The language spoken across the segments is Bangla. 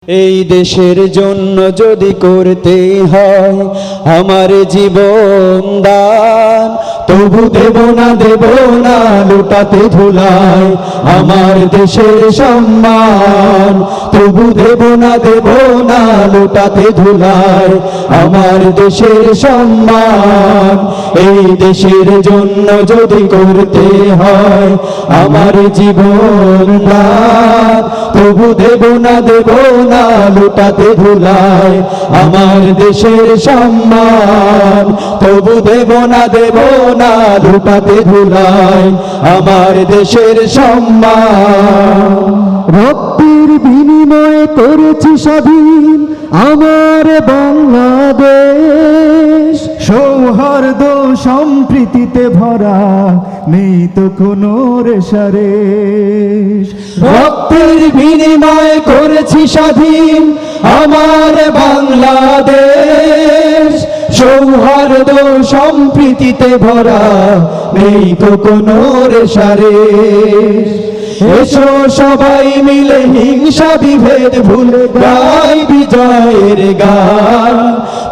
এই দেশের জন্য যদি করতে হয় আমার জীবন দান, তবু দেব না লুটাতে ধুলায় আমার দেশের সম্মান। তবু দেব না লুটাতে ধুলায় আমার দেশের সম্মান। এই দেশের জন্য যদি করতে হয় আমার জীবন দান, তবু দেব না লুটাতে ধুলায় আমার দেশের সম্মান। তবু দেব না লুটাতে ধুলায় আমার দেশের সম্মান। রক্তের বিনিময়ে করেছি স্বাধীন আমার বাংলাদেশ। সৌহার্দ্য সম্প্রীতিতে ভরা, নেই তো কোনো রেশারেশ। রক্তের বিনিময়ে করেছি স্বাধীন আমার বাংলাদেশ। সৌহার্দ্য সম্প্রীতিতে ভরা, নেই তো কোনো রেশারেশ। এসো সবাই মিলে হিংসা বিভেদ ভুলে গাই বিজয়ের গান।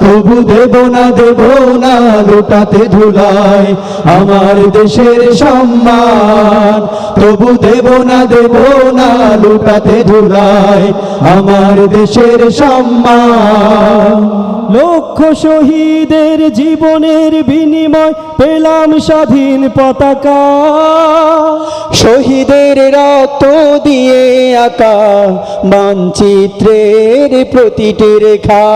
তবু দেব না লুটাতে ধুলায় আমার দেশের সম্মান। তবু দেব না লুটাতে ধুলায় আমার দেশের সম্মান। লক্ষ শহীদের জীবনের বিনিময় পেলাম স্বাধীন পতাকা। শহীদের রক্ত দিয়ে আঁকা মানচিত্রের প্রতিটি রেখা।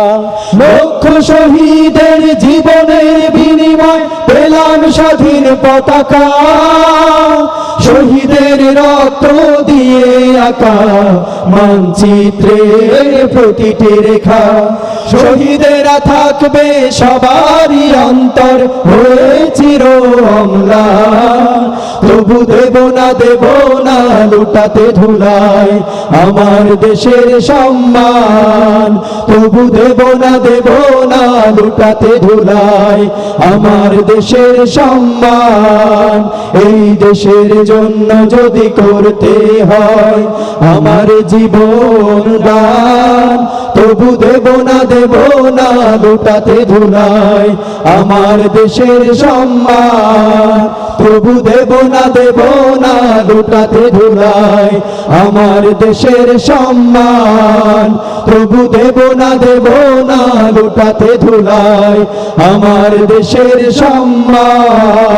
লক্ষ শহীদের জীবনের বিনিময় পেলাম স্বাধীন পতাকা। শহীদের রক্ত দিয়ে আঁকা মানচিত্রের প্রতিটি রেখা। শহীদেরা থাকবে সবারই অন্তর হয়ে চির অম্লান। তবু দেব না লুটাতে ধুলায় আমার দেশের সম্মান। তবু দেব না লুটাতে ধুলায় আমার দেশের সম্মান। এই দেশের জন্য যদি করতে হয় আমার জীবন দান, তবু দেব না লুটাতে ধুলায় আমার দেশের সম্মান। তবু দেব না লুটাতে ধুলায় আমার দেশের সম্মান। তবু দেব না লুটাতে ধুলায় আমার দেশের সম্মান।